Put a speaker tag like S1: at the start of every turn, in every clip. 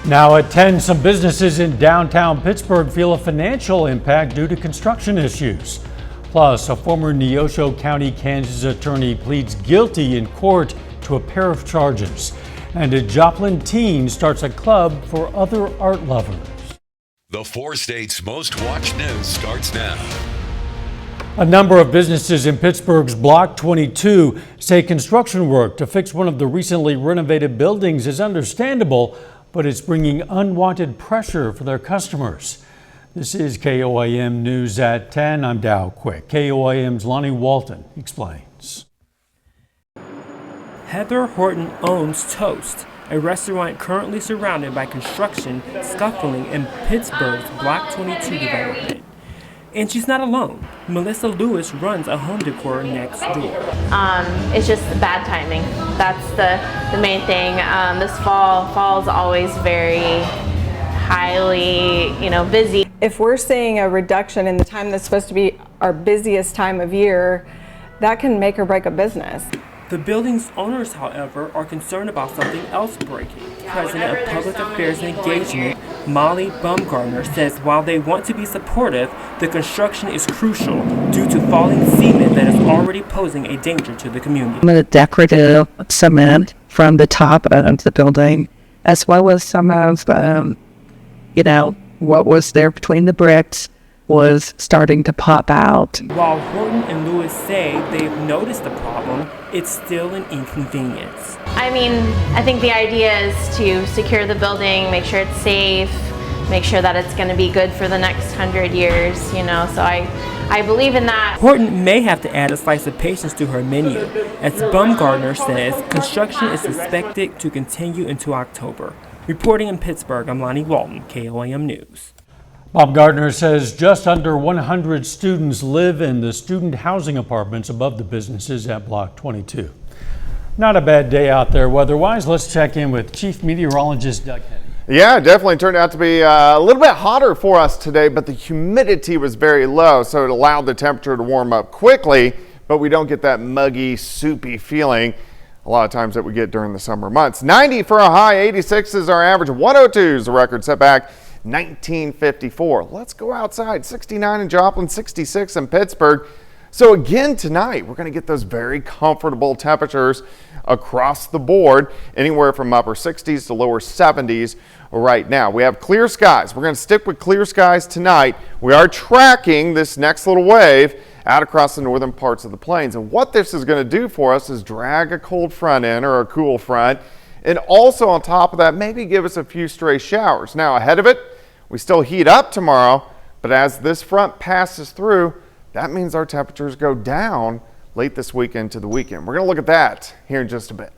S1: Now at 10, some businesses in downtown Pittsburgh feel a financial impact due to construction issues. Plus, a former Neosho County, Kansas attorney pleads guilty in court to a pair of charges. And a Joplin teen starts a club for other art lovers.
S2: The 4 states' most watched news starts now.
S1: A number of businesses in Pittsburgh's Block 22 say construction work to fix one of the recently renovated buildings is understandable, but it's bringing unwanted pressure for their customers. This is KOIM News at 10. I'm Dow Quick. KOIM's Lonnie Walton explains.
S3: Heather Horton owns Toast, a restaurant currently surrounded by construction scuffling in Pittsburgh's Block 22 development. And she's not alone. Melissa Lewis runs a home decor next door.
S4: It's just bad timing. That's the main thing. This fall's always very highly, busy.
S5: If we're seeing a reduction in the time that's supposed to be our busiest time of year, that can make or break a business.
S3: The building's owners, however, are concerned about something else breaking. President of Public Affairs and Engagement, Molly Baumgartner, says while they want to be supportive, the construction is crucial due to falling cement that is already posing a danger to the community.
S6: The decorative cement from the top of the building, as well as some of, what was there between the bricks, was starting to pop out.
S3: While Horton and Lewis say they've noticed the problem, it's still an inconvenience.
S4: I think the idea is to secure the building, make sure it's safe, make sure that it's going to be good for the next 100 years, so I believe in that.
S3: Horton may have to add a slice of patience to her menu. As Baumgartner says, construction is expected to continue into October. Reporting in Pittsburgh, I'm Lonnie Walton, KOIM News.
S1: Baumgartner says just under 100 students live in the student housing apartments above the businesses at Block 22. Not a bad day out there weather-wise. Let's check in with Chief Meteorologist Doug Henny.
S7: Yeah, it definitely turned out to be a little bit hotter for us today, but the humidity was very low, so it allowed the temperature to warm up quickly, but we don't get that muggy, soupy feeling a lot of times that we get during the summer months. 90 for a high, 86 is our average, 102 is the record set back. 1954. Let's go outside. 69 in Joplin, 66 in Pittsburgh. So again tonight, we're going to get those very comfortable temperatures across the board, anywhere from upper 60s to lower 70s right now. We have clear skies. We're going to stick with clear skies tonight. We are tracking this next little wave out across the northern parts of the plains. And what this is going to do for us is drag a cold front in, or a cool front, and also on top of that, maybe give us a few stray showers. Now ahead of it, we still heat up tomorrow, but as this front passes through, that means our temperatures go down late this week into the weekend. We're going to look at that here in just a bit.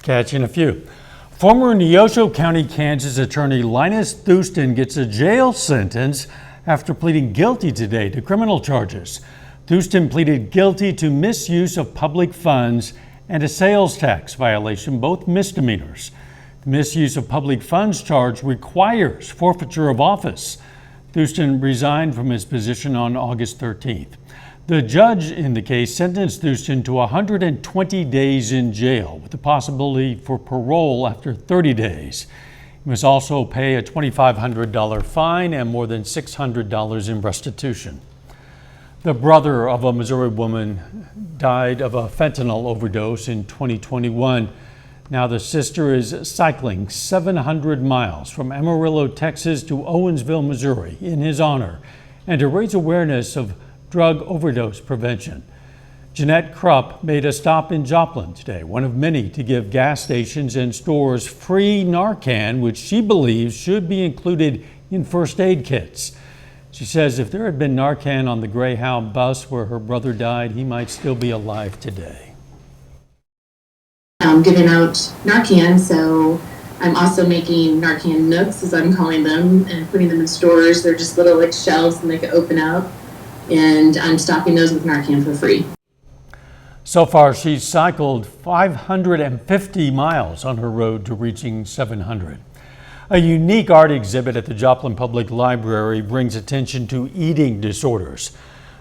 S1: Catch in a few. Former Neosho County, Kansas attorney Linus Thuston gets a jail sentence after pleading guilty today to criminal charges. Thuston pleaded guilty to misuse of public funds and a sales tax violation, both misdemeanors. The misuse of public funds charge requires forfeiture of office. Thuston resigned from his position on August 13th. The judge in the case sentenced Thuston to 120 days in jail with the possibility for parole after 30 days. He must also pay a $2,500 fine and more than $600 in restitution. The brother of a Missouri woman died of a fentanyl overdose in 2021. Now the sister is cycling 700 miles from Amarillo, Texas to Owensville, Missouri in his honor and to raise awareness of drug overdose prevention. Jeanette Krupp made a stop in Joplin today, one of many to give gas stations and stores free Narcan, which she believes should be included in first aid kits. She says if there had been Narcan on the Greyhound bus where her brother died, he might still be alive today.
S8: I'm giving out Narcan, so I'm also making Narcan nooks, as I'm calling them, and putting them in stores. They're just little shelves and they can open up, and I'm stocking those with Narcan for free.
S1: So far, she's cycled 550 miles on her road to reaching 700. A unique art exhibit at the Joplin Public Library brings attention to eating disorders.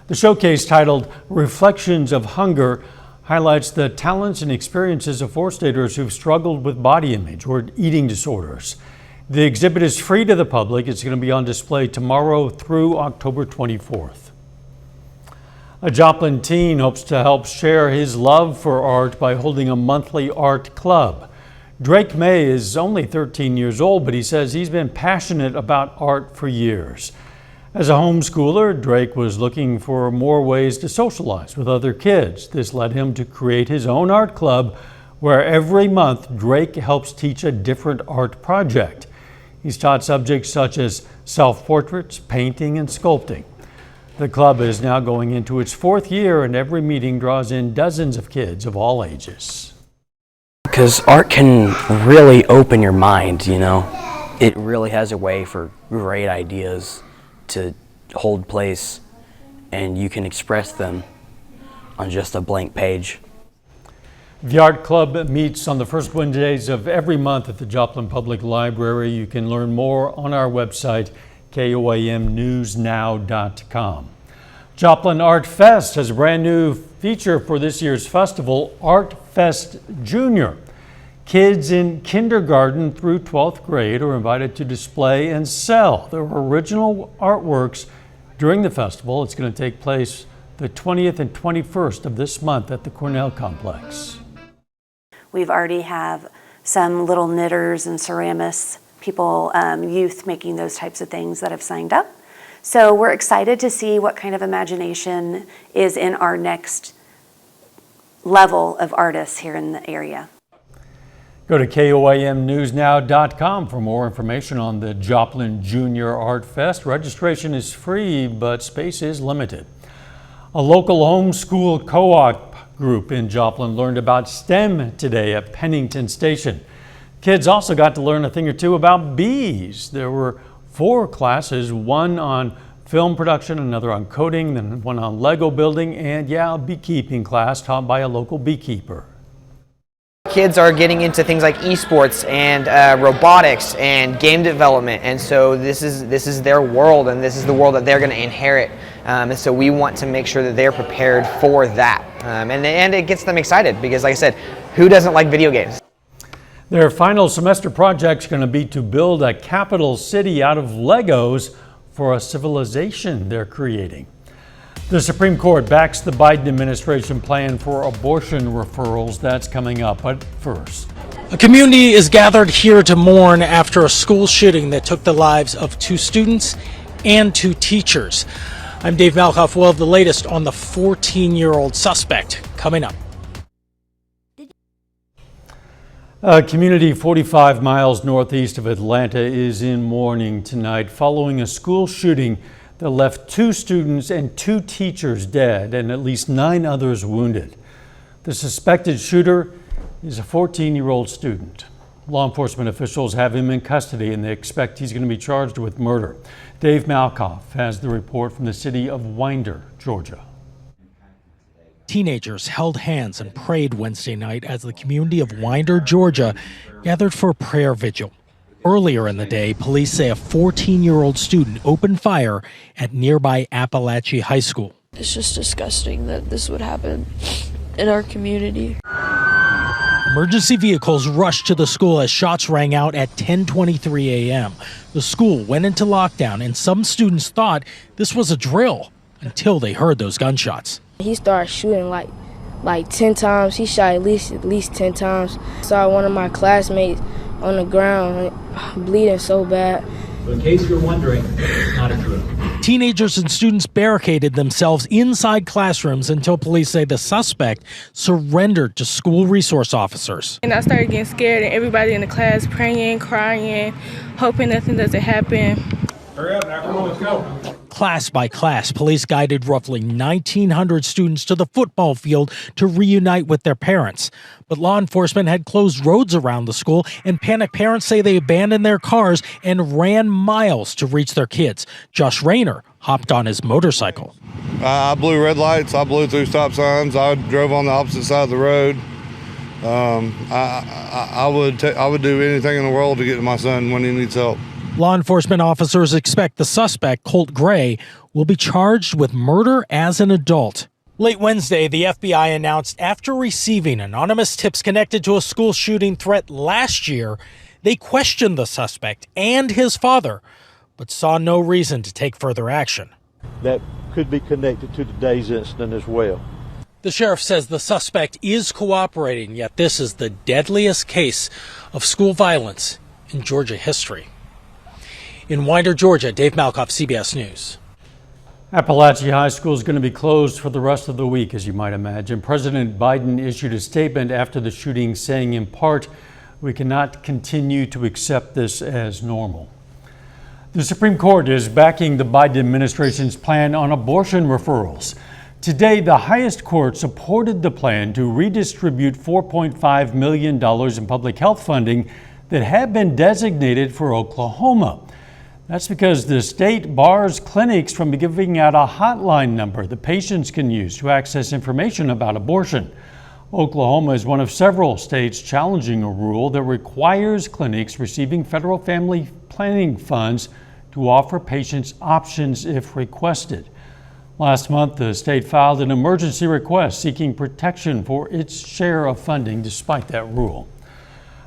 S1: The showcase, titled Reflections of Hunger, highlights the talents and experiences of 4-staters who've struggled with body image or eating disorders. The exhibit is free to the public. It's going to be on display tomorrow through October 24th. A Joplin teen hopes to help share his love for art by holding a monthly art club. Drake May is only 13 years old, but he says he's been passionate about art for years. As a homeschooler, Drake was looking for more ways to socialize with other kids. This led him to create his own art club, where every month Drake helps teach a different art project. He's taught subjects such as self-portraits, painting, and sculpting. The club is now going into its 4th year, and every meeting draws in dozens of kids of all ages.
S9: Because art can really open your mind, you know. It really has a way for great ideas to hold place, and you can express them on just a blank page.
S1: The art club meets on the first Wednesdays of every month at the Joplin Public Library. You can learn more on our website, KOAMnewsnow.com. Joplin Art Fest has a brand new feature for this year's festival, Art Fest Junior. Kids in kindergarten through 12th grade are invited to display and sell their original artworks during the festival. It's going to take place the 20th and 21st of this month at the Cornell Complex.
S10: We've already have some little knitters and ceramists, people, youth making those types of things that have signed up. So we're excited to see what kind of imagination is in our next level of artists here in the area.
S1: Go to KOAMnewsnow.com for more information on the Joplin Junior Art Fest. Registration is free, but space is limited. A local homeschool co-op group in Joplin learned about STEM today at Pennington Station. Kids also got to learn a thing or two about bees. There were 4 classes, one on film production, another on coding, then one on Lego building, and a beekeeping class taught by a local beekeeper.
S11: Kids are getting into things like esports and robotics and game development, and so this is their world, and this is the world that they're going to inherit. And so we want to make sure that they're prepared for that, and it gets them excited because, like I said, who doesn't like video games?
S1: Their final semester project's going to be to build a capital city out of Legos for a civilization they're creating. The Supreme Court backs the Biden administration plan for abortion referrals. That's coming up, but first.
S12: A community is gathered here to mourn after a school shooting that took the lives of 2 students and 2 teachers. I'm Dave Malkoff. We'll have the latest on the 14-year-old suspect coming up.
S1: A community 45 miles northeast of Atlanta is in mourning tonight following a school shooting that left 2 students and 2 teachers dead and at least 9 others wounded. The suspected shooter is a 14-year-old student. Law enforcement officials have him in custody and they expect he's going to be charged with murder. Dave Malkoff has the report from the city of Winder, Georgia.
S12: Teenagers held hands and prayed Wednesday night as the community of Winder, Georgia, gathered for a prayer vigil. Earlier in the day, police say a 14-year-old student opened fire at nearby Appalachia High School.
S13: It's just disgusting that this would happen in our community.
S12: Emergency vehicles rushed to the school as shots rang out at 10:23 a.m. The school went into lockdown, and some students thought this was a drill until they heard those gunshots.
S13: He started shooting like 10 times. He shot at least 10 times. Saw one of my classmates on the ground bleeding so bad.
S14: So in case you're wondering, it's not a drill.
S12: Teenagers and students barricaded themselves inside classrooms until police say the suspect surrendered to school resource officers.
S15: And I started getting scared, and everybody in the class praying, crying, hoping nothing doesn't happen.
S14: Hurry up, everyone, let's go.
S12: Class by class, police guided roughly 1,900 students to the football field to reunite with their parents. But law enforcement had closed roads around the school, and panicked parents say they abandoned their cars and ran miles to reach their kids. Josh Rayner hopped on his motorcycle.
S16: I blew red lights. I blew through stop signs. I drove on the opposite side of the road. I would do anything in the world to get to my son when he needs help.
S12: Law enforcement officers expect the suspect, Colt Gray, will be charged with murder as an adult. Late Wednesday, the FBI announced after receiving anonymous tips connected to a school shooting threat last year, They questioned the suspect and his father, but saw no reason to take further action.
S17: That could be connected to today's incident as well.
S12: The sheriff says the suspect is cooperating, yet this is the deadliest case of school violence in Georgia history. In Winder, Georgia, Dave Malkoff, CBS News.
S1: Appalachia High School is going to be closed for the rest of the week, as you might imagine. President Biden issued a statement after the shooting saying, in part, we cannot continue to accept this as normal. The Supreme Court is backing the Biden administration's plan on abortion referrals. Today, the highest court supported the plan to redistribute $4.5 million in public health funding that had been designated for Oklahoma. That's because the state bars clinics from giving out a hotline number that patients can use to access information about abortion. Oklahoma is one of several states challenging a rule that requires clinics receiving federal family planning funds to offer patients options if requested. Last month, the state filed an emergency request seeking protection for its share of funding despite that rule.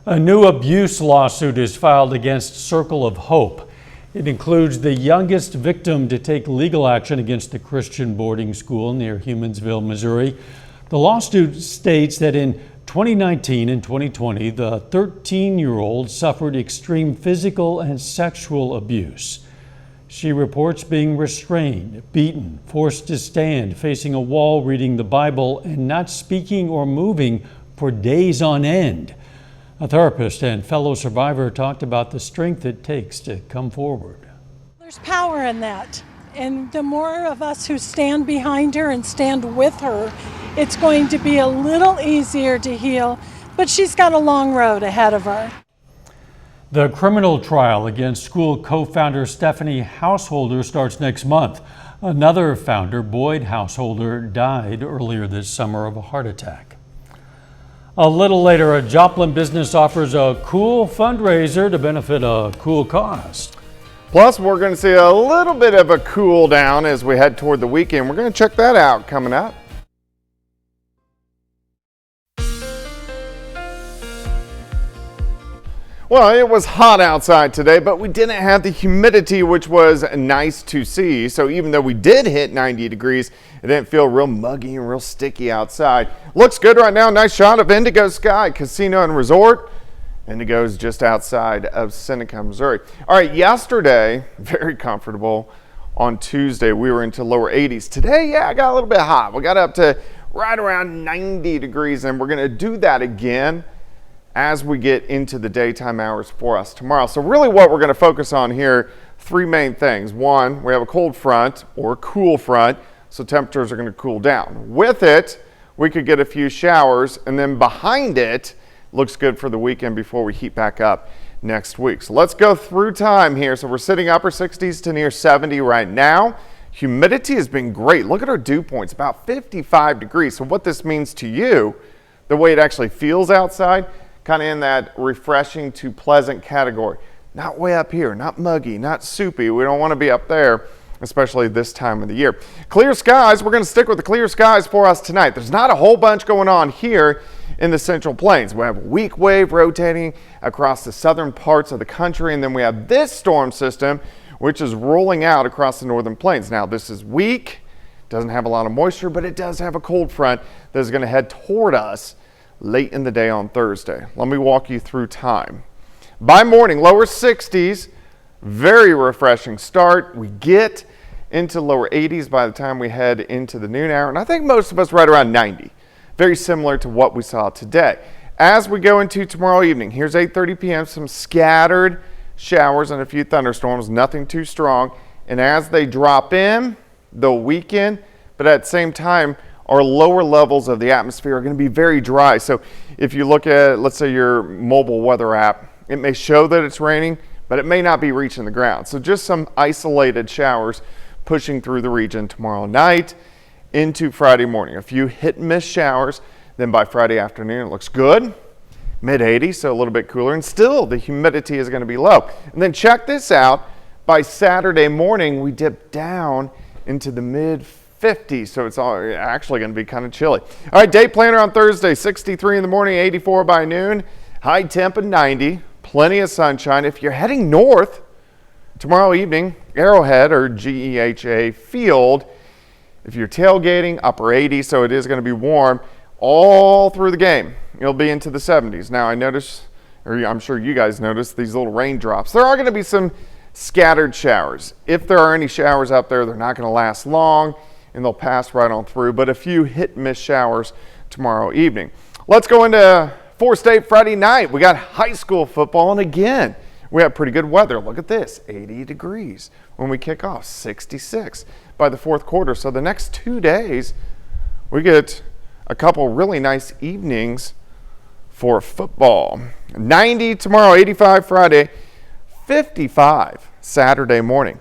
S1: A new abuse lawsuit is filed against Circle of Hope. It includes the youngest victim to take legal action against the Christian boarding school near Humansville, Missouri. The lawsuit states that in 2019 and 2020, the 13-year-old suffered extreme physical and sexual abuse. She reports being restrained, beaten, forced to stand, facing a wall, reading the Bible, and not speaking or moving for days on end. A therapist and fellow survivor talked about the strength it takes to come forward.
S18: There's power in that. And the more of us who stand behind her and stand with her, it's going to be a little easier to heal. But she's got a long road ahead of her.
S1: The criminal trial against school co-founder Stephanie Householder starts next month. Another founder, Boyd Householder, died earlier this summer of a heart attack. A little later, a Joplin business offers a cool fundraiser to benefit a cool cause.
S7: Plus, we're going to see a little bit of a cool down as we head toward the weekend. We're going to check that out coming up. Well, it was hot outside today, but we didn't have the humidity, which was nice to see. So even though we did hit 90 degrees, it didn't feel real muggy and real sticky outside. Looks good right now. Nice shot of Indigo Sky Casino and Resort. Indigo's just outside of Seneca, Missouri. All right, yesterday, very comfortable. On Tuesday, we were into lower 80s. Today, yeah, I got a little bit hot. We got up to right around 90 degrees, and we're going to do that again as we get into the daytime hours for us tomorrow. So really what we're going to focus on here, three main things. One, we have a cold front or cool front, so temperatures are going to cool down. With it, we could get a few showers, and then behind it, looks good for the weekend before we heat back up next week. So let's go through time here. So we're sitting upper 60s to near 70 right now. Humidity has been great. Look at our dew points, about 55 degrees. So what this means to you, the way it actually feels outside, kind of in that refreshing to pleasant category. Not way up here, not muggy, not soupy. We don't want to be up there, especially this time of the year. Clear skies, we're going to stick with the clear skies for us tonight. There's not a whole bunch going on here in the Central Plains. We have a weak wave rotating across the southern parts of the country, and then we have this storm system, which is rolling out across the northern plains. Now, this is weak, doesn't have a lot of moisture, but it does have a cold front that is going to head toward us late in the day on Thursday. Let me walk you through time. By morning, lower 60s, very refreshing start. We get into lower 80s by the time we head into the noon hour, and I think most of us right around 90. Very similar to what we saw today. As we go into tomorrow evening, here's 8:30 p.m., some scattered showers and a few thunderstorms, nothing too strong. And as they drop in, they'll weaken, but at the same time, our lower levels of the atmosphere are going to be very dry. So if you look at, let's say, your mobile weather app, it may show that it's raining, but it may not be reaching the ground. So just some isolated showers pushing through the region tomorrow night into Friday morning. A few hit and miss showers. Then by Friday afternoon, it looks good. Mid-80s, so a little bit cooler. And still, the humidity is going to be low. And then check this out. By Saturday morning, we dip down into the mid-50s, so it's actually going to be kind of chilly. All right, day planner on Thursday, 63 in the morning, 84 by noon. High temp of 90. plenty of sunshine. If you're heading north tomorrow evening, Arrowhead or GEHA Field, if you're tailgating, upper 80, so it is going to be warm all through the game. It'll be into the 70s. Now I notice, or I'm sure you guys noticed, these little raindrops. There are going to be some scattered showers. If there are any showers out there, they're not going to last long and they'll pass right on through, but a few hit-and-miss showers tomorrow evening. Let's go into 4-State Friday night. We got high school football, and again, we have pretty good weather. Look at this, 80 degrees when we kick off, 66 by the fourth quarter. So the next 2 days, we get a couple really nice evenings for football. 90 tomorrow, 85 Friday, 55 Saturday morning.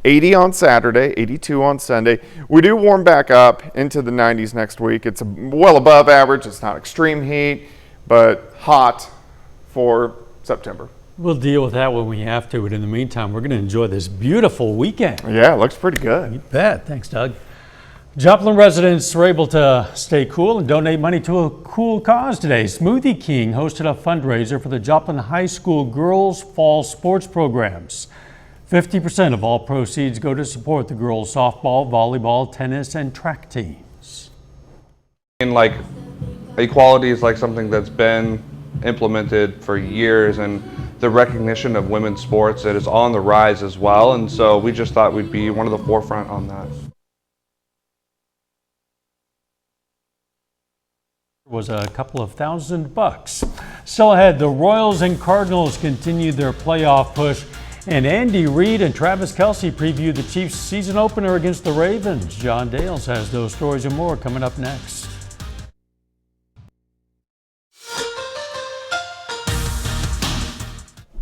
S7: 80 on Saturday, 82 on Sunday. We do warm back up into the 90s next week. It's well above average. It's not extreme heat, but hot for September.
S1: We'll deal with that when we have to, but in the meantime, we're going to enjoy this beautiful weekend.
S7: Yeah, it looks pretty good.
S1: You bet. Thanks, Doug. Joplin residents were able to stay cool and donate money to a cool cause today. Smoothie King hosted a fundraiser for the Joplin High School girls' fall sports programs. 50% of all proceeds go to support the girls' softball, volleyball, tennis, and track teams.
S19: And like equality is like something that's been implemented for years, and the recognition of women's sports, it is on the rise as well, and so we just thought we'd be one of the forefront on that.
S1: Was a couple of $1,000. Still ahead, the Royals and Cardinals continue their playoff push, and Andy Reid and Travis Kelce preview the Chiefs' season opener against the Ravens. John Dales has those stories and more coming up next.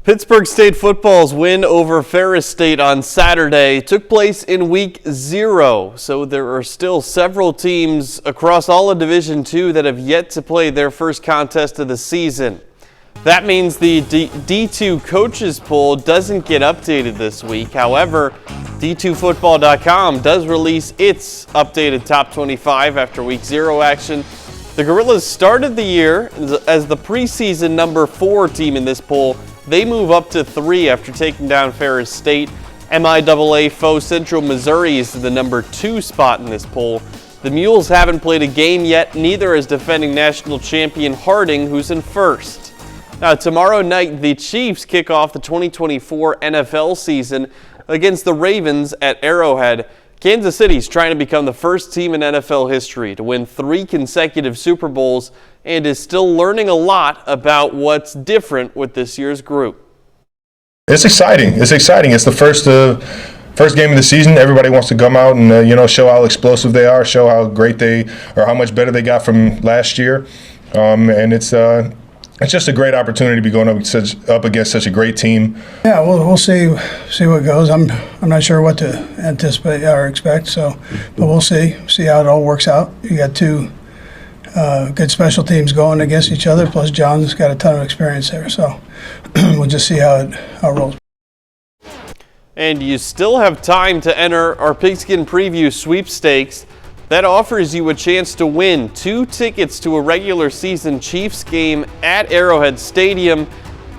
S20: Pittsburgh State football's win over Ferris State on Saturday took place in week 0, so there are still several teams across all of Division II that have yet to play their first contest of the season. That means the D2 coaches poll doesn't get updated this week. However, D2Football.com does release its updated top 25 after week 0 action. The Gorillas started the year as the preseason number 4 team in this poll. They move up to 3 after taking down Ferris State. MIAA foe Central Missouri is the number 2 spot in this poll. The Mules haven't played a game yet, neither is defending national champion Harding, who's in first. Now, tomorrow night, the Chiefs kick off the 2024 NFL season against the Ravens at Arrowhead. Kansas City's trying to become the first team in NFL history to win 3 consecutive Super Bowls and is still learning a lot about what's different with this year's group.
S21: It's exciting. It's the first game of the season. Everybody wants to come out and show how explosive they are, show how great or how much better they got from last year, and it's just a great opportunity to be going up against such a great team.
S22: Yeah, we'll see what goes. I'm not sure what to anticipate or expect, but we'll see how it all works out. You got 2 good special teams going against each other, plus John's got a ton of experience there, so we'll just see how it rolls.
S20: And you still have time to enter our Pigskin Preview sweepstakes. That offers you a chance to win 2 tickets to a regular season Chiefs game at Arrowhead Stadium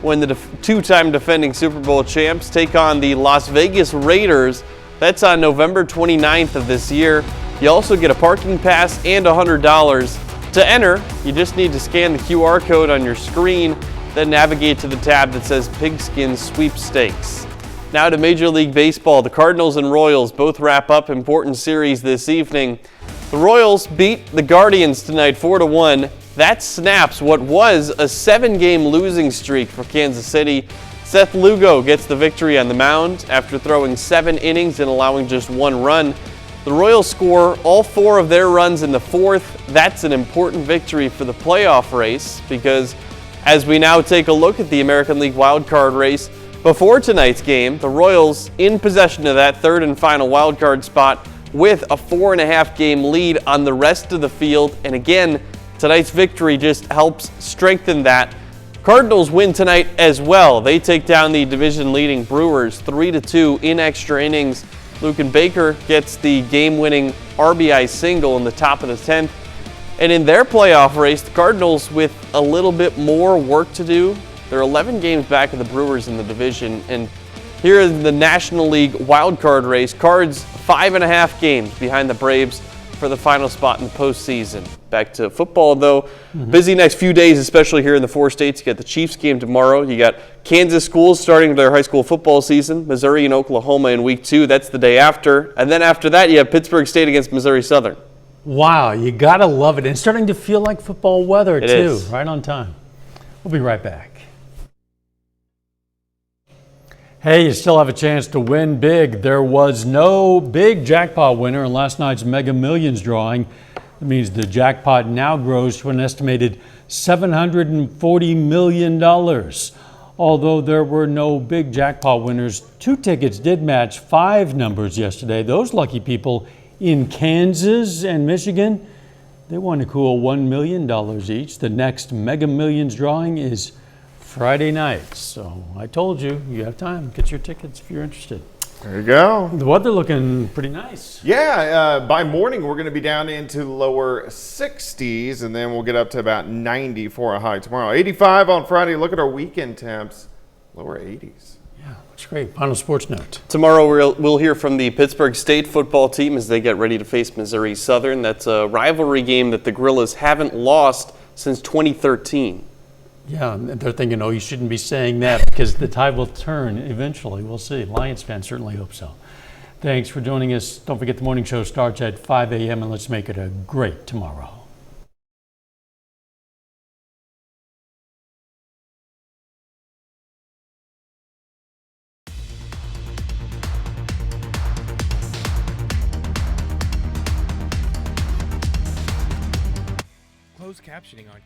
S20: when the 2-time defending Super Bowl champs take on the Las Vegas Raiders. That's on November 29th of this year. You also get a parking pass and $100. To enter, you just need to scan the QR code on your screen, then navigate to the tab that says Pigskin Sweepstakes. Now to Major League Baseball. The Cardinals and Royals both wrap up important series this evening. The Royals beat the Guardians tonight 4-1. That snaps what was a 7-game losing streak for Kansas City. Seth Lugo gets the victory on the mound after throwing 7 innings and allowing just 1 run. The Royals score all 4 of their runs in the 4th. That's an important victory for the playoff race because as we now take a look at the American League wildcard race, before tonight's game, the Royals in possession of that 3rd and final wildcard spot with a 4.5 game lead on the rest of the field. And again, tonight's victory just helps strengthen that. Cardinals win tonight as well. They take down the division-leading Brewers 3-2 in extra innings. Lucan Baker gets the game-winning RBI single in the top of the 10th. And in their playoff race, the Cardinals with a little bit more work to do They're 11 games back of the Brewers in the division, and here in the National League wild card race, Cards 5.5 games behind the Braves for the final spot in the postseason. Back to football, though. Busy next few days, especially here in the 4 states. You got the Chiefs game tomorrow. You got Kansas schools starting their high school football season. Missouri and Oklahoma in week 2. That's the day after. And then after that, you have Pittsburgh State against Missouri Southern.
S1: Wow, you gotta love it. And it's starting to feel like football weather,
S20: It
S1: too.
S20: is.
S1: Right on time. We'll be right back. Hey, you still have a chance to win big. There was no big jackpot winner in last night's Mega Millions drawing. That means the jackpot now grows to an estimated $740 million. Although there were no big jackpot winners, 2 tickets did match 5 numbers yesterday. Those lucky people in Kansas and Michigan, they won a cool $1 million each. The next Mega Millions drawing is Friday night. So I told you, you have time. Get your tickets if you're interested.
S7: There you go.
S1: The weather looking pretty nice.
S7: Yeah, by morning we're going to be down into lower 60s, and then we'll get up to about 90 for a high tomorrow. 85 on Friday. Look at our weekend temps, lower 80s.
S1: Yeah, that's great. Final sports note.
S20: Tomorrow we'll hear from the Pittsburgh State football team as they get ready to face Missouri Southern. That's a rivalry game that the Gorillas haven't lost since 2013.
S1: Yeah, they're thinking, oh, you shouldn't be saying that because the tide will turn eventually. We'll see. Lions fans certainly hope so. Thanks for joining us. Don't forget the morning show starts at 5 a.m. and let's make it a great tomorrow.
S2: Closed captioning on